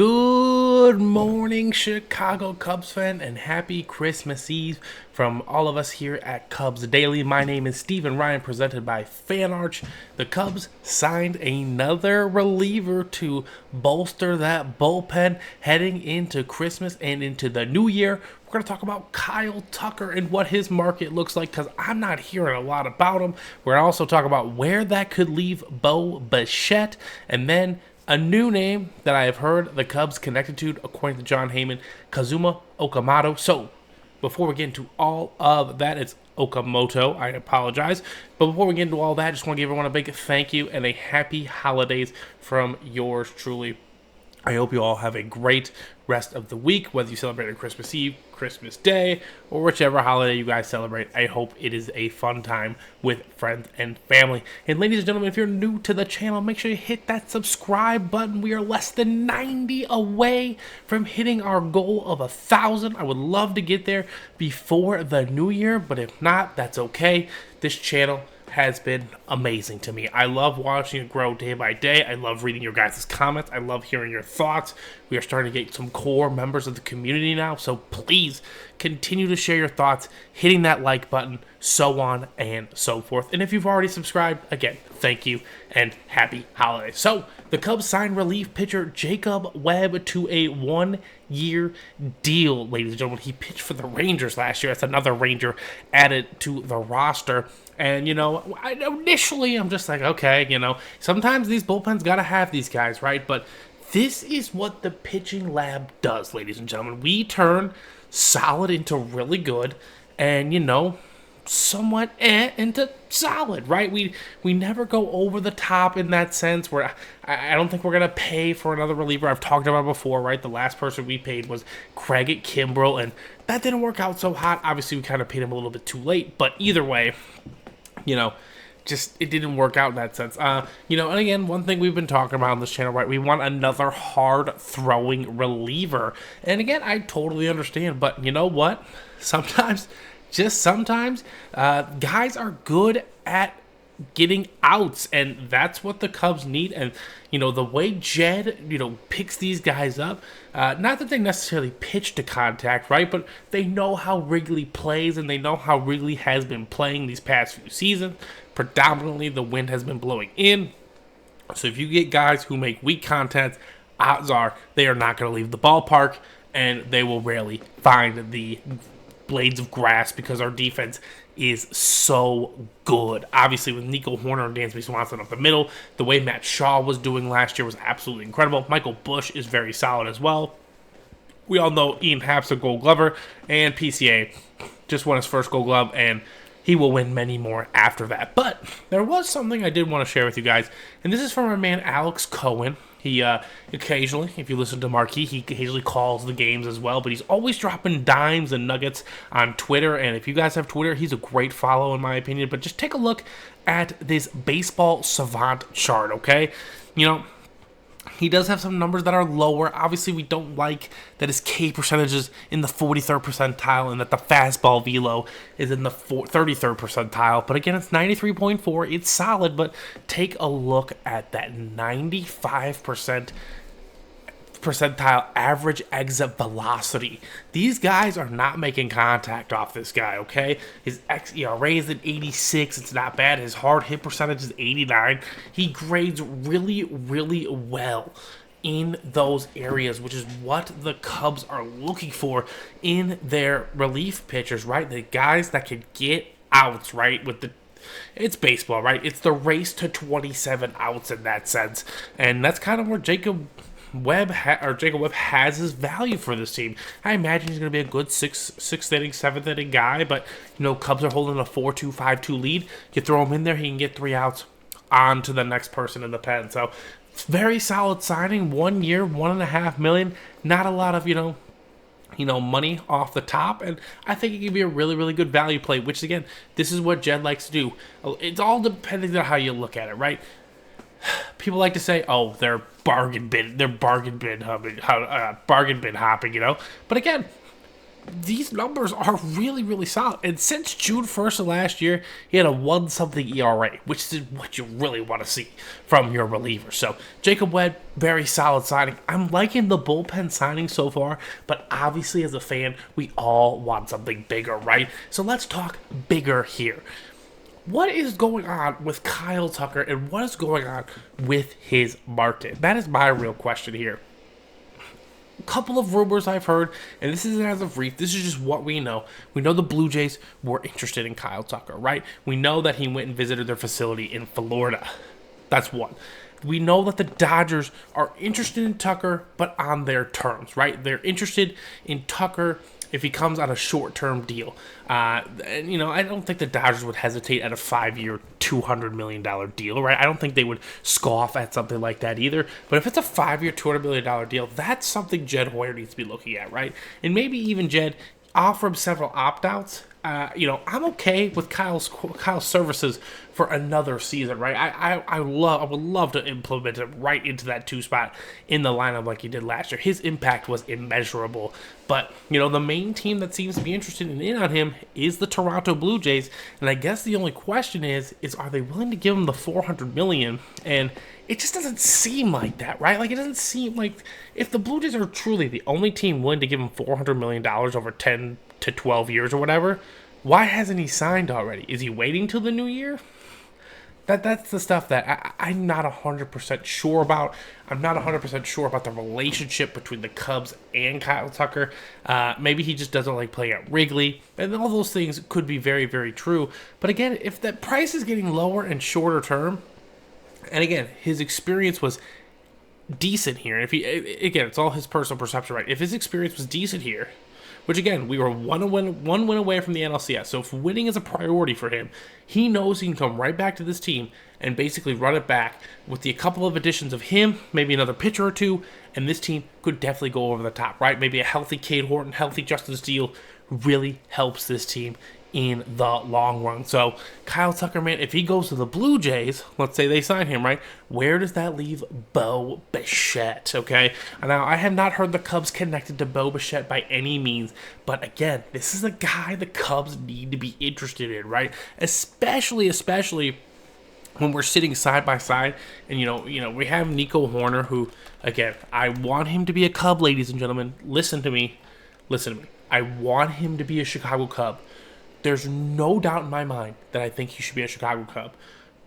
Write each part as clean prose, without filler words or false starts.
Good morning, Chicago Cubs fan, and happy Christmas Eve from all of us here at Cubs Daily. My name is Steven Ryan, presented by FanArch. The Cubs signed another reliever to bolster that bullpen heading into Christmas and into the new year. We're going to talk about Kyle Tucker and what his market looks like because I'm not hearing a lot about him. We're going to also talk about where that could leave Bichette, and then a new name that I have heard the Cubs connected to, according to John Heyman, Kazuma Okamoto. So, before we get into all of that, it's Okamoto, I apologize. But before we get into all that, I just want to give everyone a big thank you and a happy holidays from yours truly. I hope you all have a great rest of the week, whether you celebrate on Christmas Eve, Christmas Day, or whichever holiday you guys celebrate. I hope it is a fun time with friends and family. And ladies and gentlemen, if you're new to the channel, make sure you hit that subscribe button. We are less than 90 away from hitting our goal of 1,000. I would love to get there before the new year, but if not, that's okay. This channel has been amazing to me. I love watching it grow day by day. I love reading your guys' comments. I love hearing your thoughts. We are starting to get some core members of the community now, so please continue to share your thoughts, hitting that like button, so on and so forth. And if you've already subscribed, again, thank you and happy holidays. So, the Cubs signed relief pitcher Jacob Webb to a 1-year deal, ladies and gentlemen. He pitched for the Rangers last year. That's another Ranger added to the roster. And, initially I'm just like, okay, sometimes these bullpens got to have these guys, right? But this is what the pitching lab does, ladies and gentlemen. We turn solid into really good and, somewhat into solid, right? We never go over the top in that sense where I don't think we're going to pay for another reliever. I've talked about it before, right? The last person we paid was Craig at Kimbrel, and that didn't work out so hot. Obviously, we kind of paid him a little bit too late, but either way, just it didn't work out in that sense. And again, one thing we've been talking about on this channel, right? We want another hard-throwing reliever. And again, I totally understand, but you know what? Sometimes, guys are good at getting outs, and that's what the Cubs need. And the way Jed picks these guys up, not that they necessarily pitch to contact, right, but they know how Wrigley plays, and they know how Wrigley has been playing these past few seasons. Predominantly the wind has been blowing in, so if you get guys who make weak contact, odds are they are not going to leave the ballpark, and they will rarely find the blades of grass because our defense is so good. Obviously, with Nico Horner and Dansby Swanson up the middle, the way Matt Shaw was doing last year was absolutely incredible. Michael Busch is very solid as well. We all know Ian Happ's a Gold Glover, and PCA just won his first Gold Glove, and he will win many more after that. But there was something I did want to share with you guys, and this is from our man Alex Cohen. He occasionally, if you listen to Marquee, he occasionally calls the games as well, but he's always dropping dimes and nuggets on Twitter, and if you guys have Twitter, he's a great follow in my opinion. But just take a look at this baseball savant chart, okay? He does have some numbers that are lower. Obviously, we don't like that his K percentage is in the 43rd percentile and that the fastball velo is in the 33rd percentile. But again, it's 93.4. It's solid, but take a look at that 95% percentile average exit velocity. These guys are not making contact off this guy, okay? His xERA is at 86. It's not bad. His hard hit percentage is 89. He grades really, really well in those areas, which is what the Cubs are looking for in their relief pitchers, right? The guys that can get outs, right? It's baseball, right? It's the race to 27 outs in that sense. And that's kind of where Jacob Webb has his value for this team. I imagine he's going to be a good sixth inning, seventh inning guy, but Cubs are holding a 4-2, 5-2 lead. You throw him in there, he can get 3 outs on to the next person in the pen. So very solid signing. 1 year, $1.5 million. Not a lot of money off the top, and I think it can be a really, really good value play. Which again, this is what Jed likes to do. It's all depending on how you look at it, right? People like to say, "Oh, they're bargain bin hopping," But again, these numbers are really, really solid. And since June 1st of last year, he had a 1-something ERA, which is what you really want to see from your reliever. So, Jacob Webb, very solid signing. I'm liking the bullpen signing so far, but obviously as a fan, we all want something bigger, right? So let's talk bigger here. What is going on with Kyle Tucker, and what is going on with his market? That is my real question here. Couple of rumors I've heard, and this isn't as of brief, this is just what we know. We know the Blue Jays were interested in Kyle Tucker, right? We know that he went and visited their facility in Florida. That's one. We know that the Dodgers are interested in Tucker, but on their terms, right? They're interested in Tucker if he comes on a short-term deal. And, I don't think the Dodgers would hesitate at a 5-year, $200 million deal, right? I don't think they would scoff at something like that either. But if it's a 5-year, $200 million deal, that's something Jed Hoyer needs to be looking at, right? And maybe even Jed offer him several opt-outs. I'm okay with Kyle's services for another season, right? I would love to implement him right into that 2 spot in the lineup like he did last year. His impact was immeasurable. But, the main team that seems to be interested in on him is the Toronto Blue Jays. And I guess the only question is are they willing to give him the $400 million? And it just doesn't seem like that, right? Like, it doesn't seem like if the Blue Jays are truly the only team willing to give him $400 million over 10 to 12 years or whatever, why hasn't he signed already? Is he waiting till the new year? That's the stuff that I'm not 100% sure about. I'm not 100% sure about the relationship between the Cubs and Kyle Tucker. Maybe he just doesn't like playing at Wrigley. And all those things could be very, very true. But again, if the price is getting lower and shorter term, and again, his experience was decent here. And it's all his personal perception, right? If his experience was decent here, which again, we were one win away from the NLCS. So if winning is a priority for him, he knows he can come right back to this team and basically run it back with a couple of additions of him, maybe another pitcher or two, and this team could definitely go over the top, right? Maybe a healthy Cade Horton, healthy Justin Steele really helps this team in the long run. So Kyle Tucker, man, if he goes to the Blue Jays, let's say they sign him, right? Where does that leave Bo Bichette? Okay. Now I have not heard the Cubs connected to Bo Bichette by any means, but again, this is a guy the Cubs need to be interested in, right? Especially when we're sitting side by side, and we have Nico Hoerner, who, again, I want him to be a Cub, ladies and gentlemen. Listen to me. I want him to be a Chicago Cub. There's no doubt in my mind that I think he should be a Chicago Cub.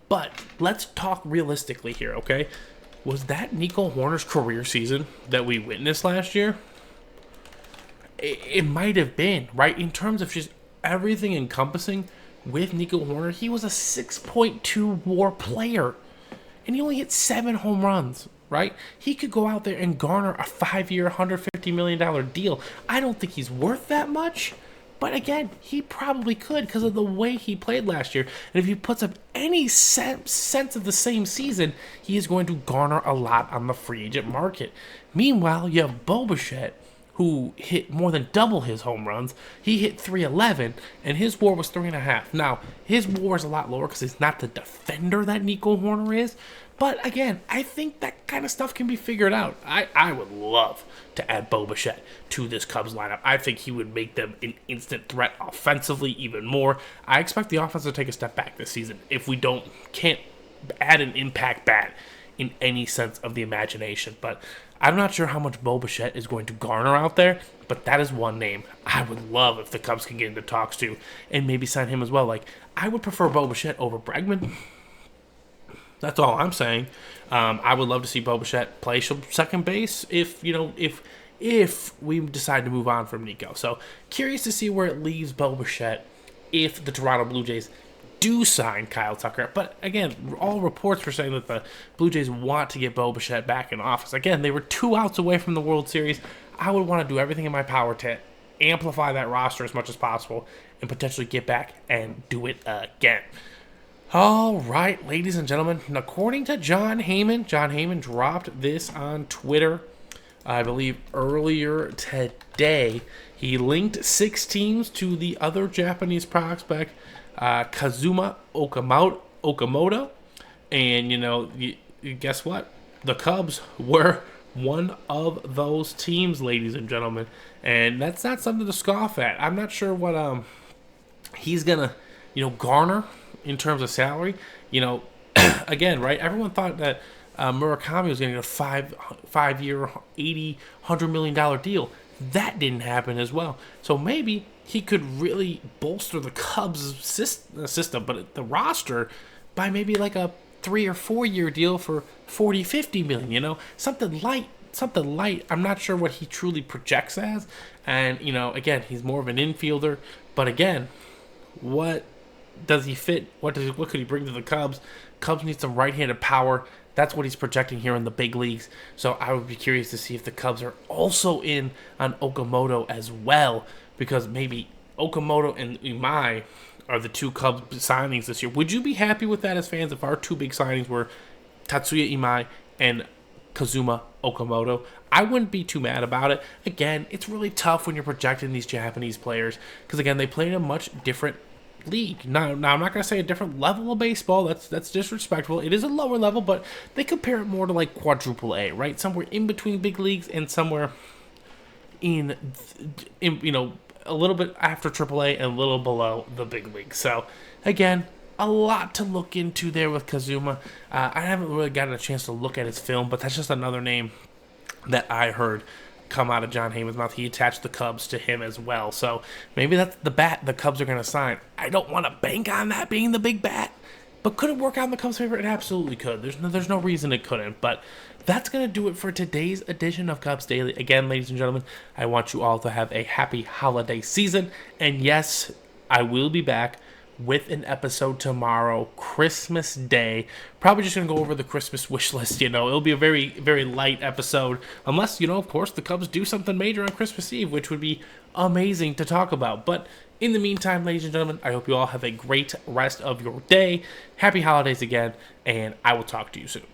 But let's talk realistically here, okay? Was that Nico Hoerner's career season that we witnessed last year? It might have been, right? In terms of just everything encompassing with Nico Hoerner, he was a 6.2 WAR player. And he only hit 7 home runs, right? He could go out there and garner a 5-year, $150 million deal. I don't think he's worth that much. But again, he probably could because of the way he played last year. And if he puts up any sense of the same season, he is going to garner a lot on the free agent market. Meanwhile, you have Bo Bichette, who hit more than double his home runs. He hit 311, and his WAR was 3.5. Now, his WAR is a lot lower because he's not the defender that Nico Hoerner is. But again, I think that kind of stuff can be figured out. I would love to add Bo Bichette to this Cubs lineup. I think he would make them an instant threat offensively even more. I expect the offense to take a step back this season if we can't add an impact bat in any sense of the imagination. But I'm not sure how much Bo Bichette is going to garner out there, but that is one name I would love if the Cubs can get into talks to and maybe sign him as well. Like, I would prefer Bo Bichette over Bregman. That's all I'm saying. I would love to see Bo Bichette play second base if we decide to move on from Nico. So curious to see where it leaves Bo Bichette if the Toronto Blue Jays do sign Kyle Tucker. But again, all reports were saying that the Blue Jays want to get Bo Bichette back in office. Again, they were 2 outs away from the World Series. I would want to do everything in my power to amplify that roster as much as possible and potentially get back and do it again. All right, ladies and gentlemen, according to John Heyman dropped this on Twitter, I believe earlier today. He linked 6 teams to the other Japanese prospect, Kazuma Okamoto, and guess what? The Cubs were one of those teams, ladies and gentlemen. And that's not something to scoff at. I'm not sure what he's gonna, garner in terms of salary. Again, right? Everyone thought that Murakami was going to get a 5-year, $80-100 million deal. That didn't happen as well. So maybe he could really bolster the Cubs system, but the roster by maybe like a 3 or 4 year deal for 40-50 million. Something light. Something light. I'm not sure what he truly projects as, and again, he's more of an infielder. But again, what does he fit? What could he bring to the Cubs? Cubs need some right-handed power. That's what he's projecting here in the big leagues. So I would be curious to see if the Cubs are also in on Okamoto as well, because maybe Okamoto and Imai are the two Cubs signings this year. Would you be happy with that as fans if our two big signings were Tatsuya Imai and Kazuma Okamoto? I wouldn't be too mad about it. Again, it's really tough when you're projecting these Japanese players because, again, they play in a much different league. Now I'm not going to say a different level of baseball. That's disrespectful. It is a lower level, but they compare it more to like quadruple A, right? Somewhere in between big leagues and somewhere in a little bit after triple A and a little below the big league. So, again, a lot to look into there with Kazuma. I haven't really gotten a chance to look at his film, but that's just another name that I heard come out of John Heyman's mouth. He attached the Cubs to him as well. So maybe that's the bat the Cubs are going to sign. I don't want to bank on that being the big bat, but could it work out in the Cubs' favor? It absolutely could. There's no reason it couldn't. But that's going to do it for today's edition of Cubs Daily. Again, ladies and gentlemen, I want you all to have a happy holiday season. And yes, I will be back with an episode tomorrow, Christmas Day. Probably just going to go over the Christmas wish list, It'll be a very, very light episode. Unless, of course, the Cubs do something major on Christmas Eve, which would be amazing to talk about. But in the meantime, ladies and gentlemen, I hope you all have a great rest of your day. Happy holidays again, and I will talk to you soon.